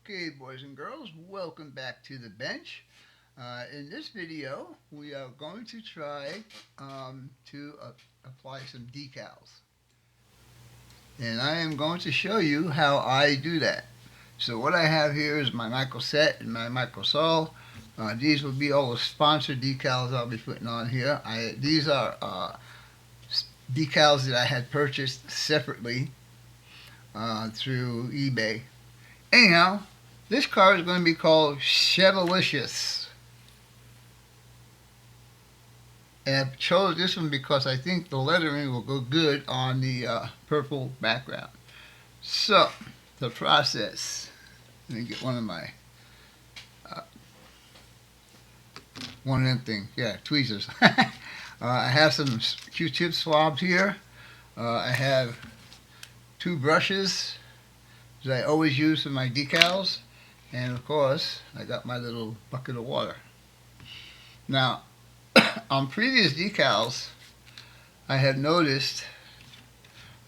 Okay, boys and girls, welcome back to the bench. In this video, we are going to try to apply some decals. And I am going to show you how I do that. So what I have here is my micro set and my micro sol. These will be all the sponsored decals I'll be putting on here. These are decals that I had purchased separately through eBay. Anyhow, this car is going to be called Chevalicious. And I chose this one because I think the lettering will go good on the purple background. So, the process. Let me get one of my, one of them things. Yeah, tweezers. I have some Q-tip swabs here. I have two brushes that I always use for my decals. And of course, I got my little bucket of water. Now, on previous decals, I have noticed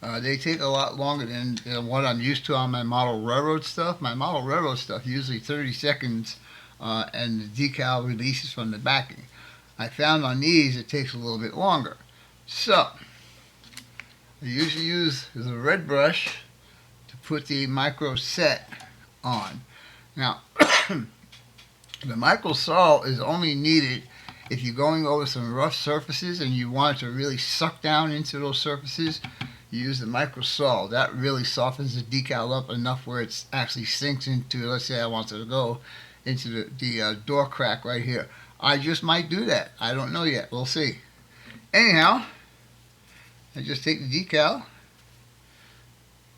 they take a lot longer than what I'm used to on my model railroad stuff. My model railroad stuff usually 30 seconds and the decal releases from the backing. I found on these it takes a little bit longer. So, I usually use the red brush to put the micro set on. Now, the micro sol is only needed if you're going over some rough surfaces and you want it to really suck down into those surfaces. You use the micro sol. That really softens the decal up enough where it actually sinks into, let's say I want it to go into the door crack right here. I just might do that. I don't know yet. We'll see. Anyhow, I just take the decal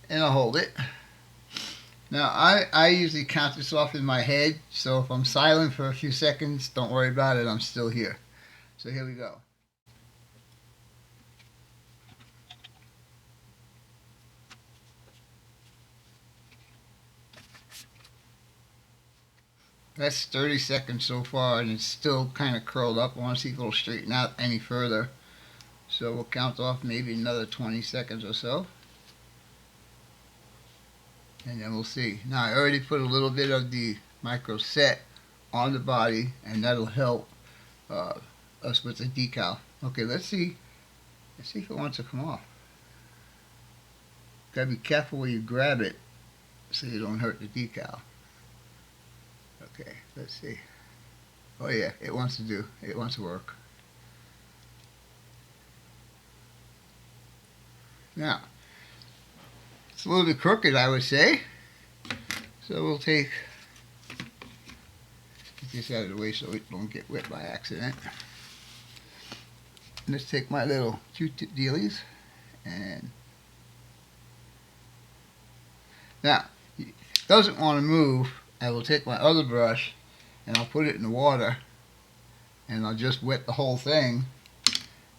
and I hold it. Now, I usually count this off in my head, so if I'm silent for a few seconds, don't worry about it, I'm still here. So here we go. That's 30 seconds so far, and it's still kind of curled up. I want to see if it'll straighten out any further. So we'll count off maybe another 20 seconds or so. And then we'll see. Now I already put a little bit of the micro set on the body, and that'll help us with the decal. Okay, let's see if it wants to come off. Gotta be careful where you grab it so you don't hurt the decal. Okay, let's see. Oh yeah, it wants to work. Now, it's a little bit crooked, I would say. So we'll get this out of the way so it don't get wet by accident. Let's take my little Q-tip dealies and now, if it doesn't want to move, I will take my other brush and I'll put it in the water and I'll just wet the whole thing,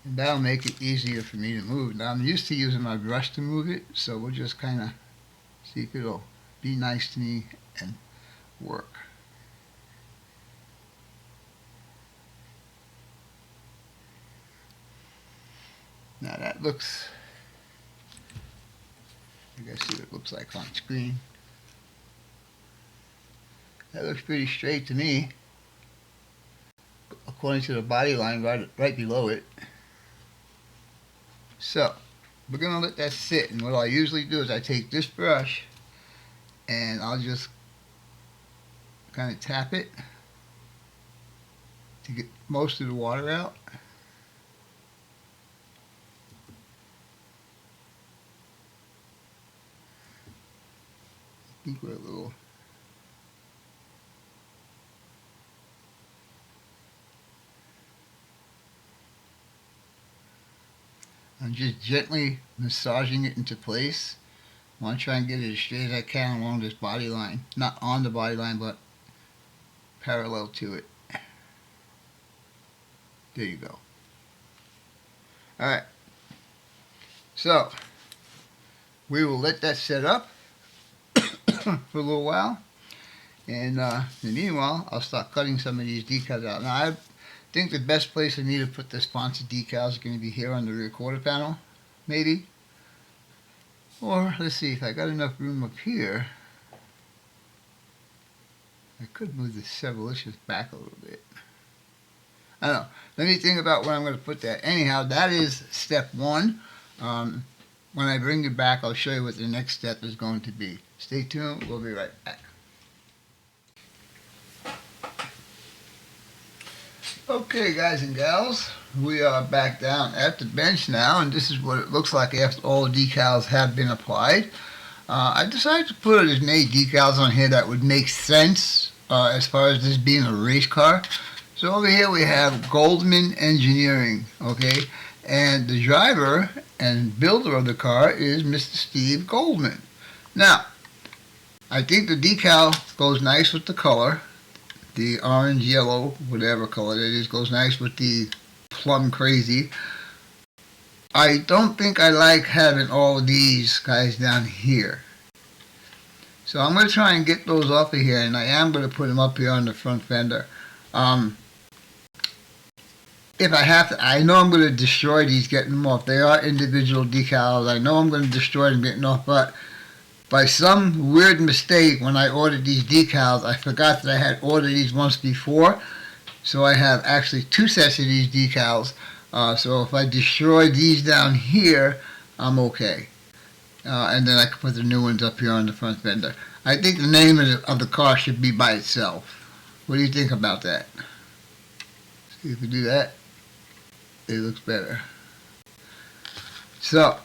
and that'll make it easier for me to move. Now I'm used to using my brush to move it, so we'll just kind of see if it'll be nice to me and work. Now that looks, you guys see what it looks like on screen. That looks pretty straight to me, according to the body line right below it. So, we're going to let that sit, and what I usually do is I take this brush and I'll just kind of tap it to get most of the water out. I think we're a little... I'm just gently massaging it into place. I want to try and get it as straight as I can along this body line. Not on the body line, but parallel to it. There you go. Alright. So, we will let that set up for a little while. And in the meanwhile, I'll start cutting some of these decals out. Now, I think the best place for me to put the sponsored decals is going to be here on the recorder panel, maybe. Or, let's see, if I got enough room up here, I could move the servolicious back a little bit. I don't know. Let me think about where I'm going to put that. Anyhow, that is step one. When I bring it back, I'll show you what the next step is going to be. Stay tuned. We'll be right back. Okay, guys and gals, we are back down at the bench now, and this is what it looks like after all the decals have been applied. I decided to put as many decals on here that would make sense as far as this being a race car. So over here we have Goldman Engineering, okay? And the driver and builder of the car is Mr. Steve Goldman. Now, I think the decal goes nice with the color. The orange, yellow, whatever color it is, goes nice with the plum crazy. I don't think I like having all of these guys down here. So I'm going to try and get those off of here, and I am going to put them up here on the front fender. If I have to, I know I'm going to destroy these getting them off. They are individual decals. I know I'm going to destroy them getting off, but by some weird mistake when I ordered these decals, I forgot that I had ordered these once before. So I have actually two sets of these decals. So if I destroy these down here, I'm okay. And then I can put the new ones up here on the front fender. I think the name of the car should be by itself. What do you think about that? See if we do that. It looks better. So,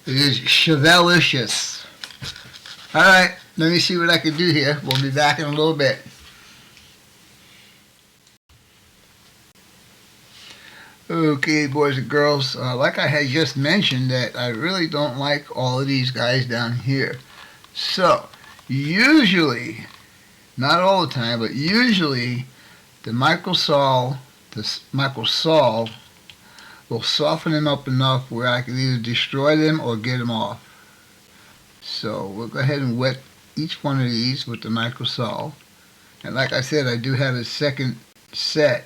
it is Chevelicious. Alright, let me see what I can do here. We'll be back in a little bit. Okay, boys and girls, like I had just mentioned, that I really don't like all of these guys down here. So, usually, not all the time, but usually, the Microsol will soften them up enough where I can either destroy them or get them off. So we'll go ahead and wet each one of these with the Microsol. And like I said, I do have a second set.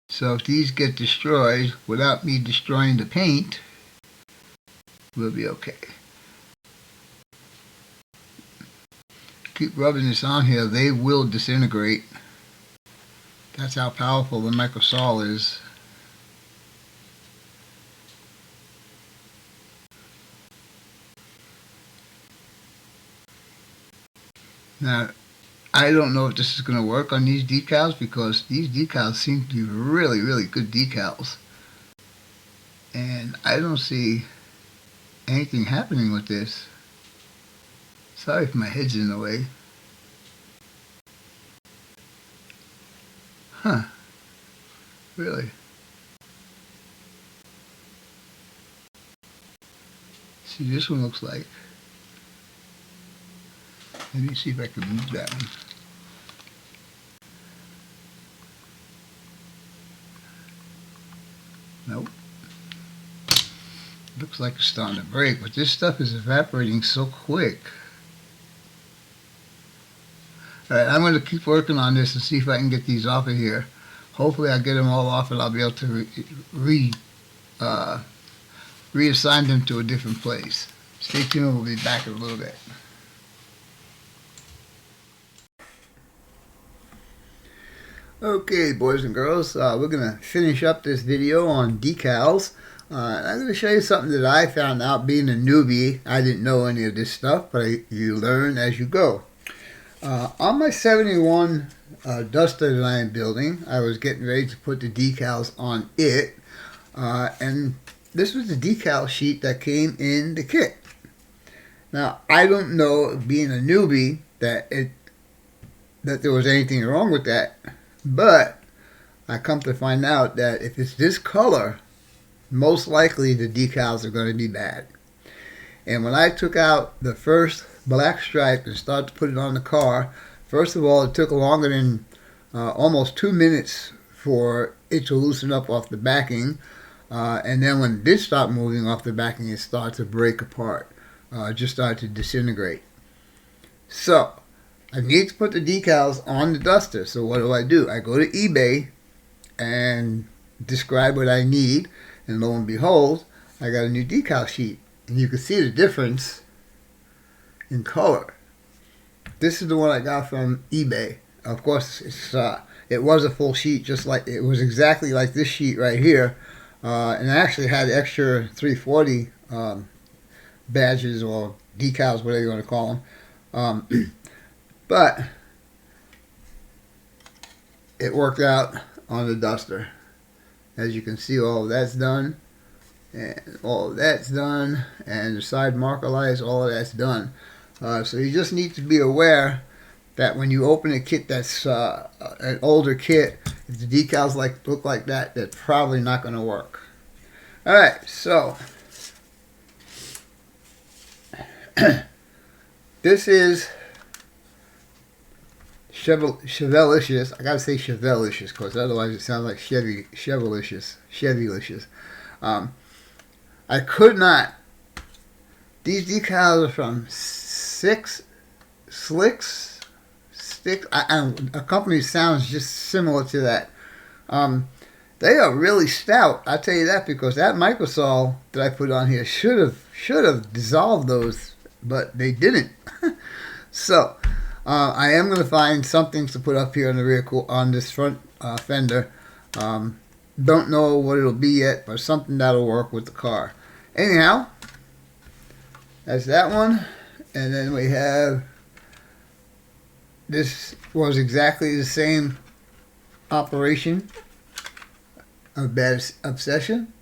So if these get destroyed without me destroying the paint, we'll be okay. Keep rubbing this on here, they will disintegrate. That's how powerful the Microsol is. Now, I don't know if this is going to work on these decals because these decals seem to be really, really good decals. And I don't see anything happening with this. Sorry if my head's in the way. Huh. Really? See, this one looks like. Let me see if I can move that one. Nope. Looks like it's starting to break, but this stuff is evaporating so quick. Alright, I'm going to keep working on this and see if I can get these off of here. Hopefully I'll get them all off and I'll be able to reassign them to a different place. Stay tuned, we'll be back in a little bit. Okay, boys and girls, we're going to finish up this video on decals. I'm going to show you something that I found out being a newbie. I didn't know any of this stuff, but you learn as you go. On my 71 Duster that I am building, I was getting ready to put the decals on it. And this was the decal sheet that came in the kit. Now, I don't know, being a newbie, that there was anything wrong with that. But I come to find out that if it's this color, most likely the decals are going to be bad. And when I took out the first black stripe and started to put it on the car, first of all, it took longer than almost 2 minutes for it to loosen up off the backing. And then when it did stop moving off the backing, it started to break apart. It just started to disintegrate. So I need to put the decals on the Duster. So what do? I go to eBay and describe what I need, and lo and behold, I got a new decal sheet. And you can see the difference in color. This is the one I got from eBay. of course, it was a full sheet, just like it was exactly like this sheet right here, and I actually had extra 340 badges or decals, whatever you want to call them. But it worked out on the duster. As you can see, all of that's done, and all of that's done, and the side marker lights, all of that's done. So you just need to be aware that when you open a kit that's an older kit, if the decals look like that, they're probably not going to work. All right, so this is Chevelicious. I gotta say Chevelicious because otherwise it sounds like Chevylicious. I could not. These decals are from Sticks. A company sounds just similar to that. They are really stout. I'll tell you that because that microsol that I put on here should have dissolved those, but they didn't. So I am going to find something to put up here on the rear on this front fender. Don't know what it'll be yet, but something that'll work with the car. Anyhow, that's that one, and then we have. This was exactly the same operation of Bad Obsession.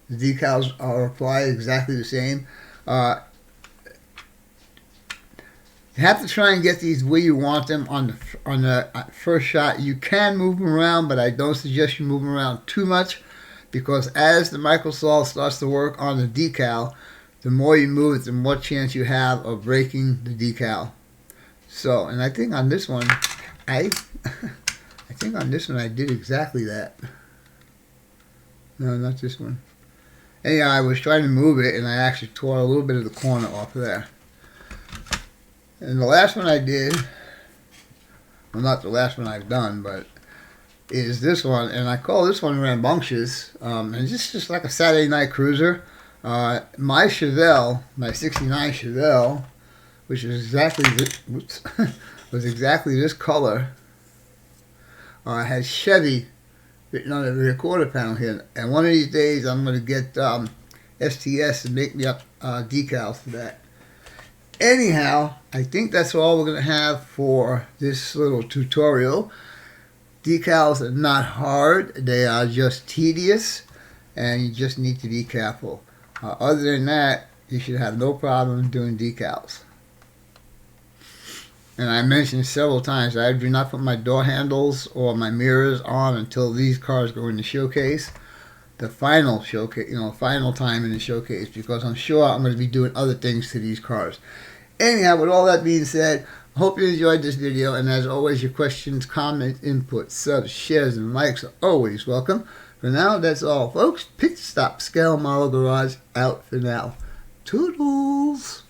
The decals are applied exactly the same. You have to try and get these where you want them on the first shot. You can move them around, but I don't suggest you move them around too much because as the microsol starts to work on the decal, the more you move it, the more chance you have of breaking the decal. So, and I think on this one, I did exactly that. No, not this one. Anyhow, I was trying to move it, and I actually tore a little bit of the corner off there. And the last one I did, well, not the last one I've done, but is this one, and I call this one Rambunctious. And it's just like a Saturday night cruiser. My Chevelle, my '69 Chevelle, which is exactly this, was exactly this color, has Chevy written on the rear quarter panel here. And one of these days, I'm going to get STS to make me up decals for that. Anyhow, I think that's all we're going to have for this little tutorial. Decals are not hard. They are just tedious, and you just need to be careful. Other than that, you should have no problem doing decals. And I mentioned several times, I do not put my door handles or my mirrors on until these cars go in the showcase. The final showcase, final time in the showcase, because I'm sure I'm going to be doing other things to these cars. Anyhow, with all that being said, I hope you enjoyed this video, and as always, your questions, comments, inputs, subs, shares, and likes are always welcome. For now, that's all, folks. Pit Stop Scale Model Garage out for now. Toodles!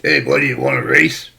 Hey, buddy, you want to race?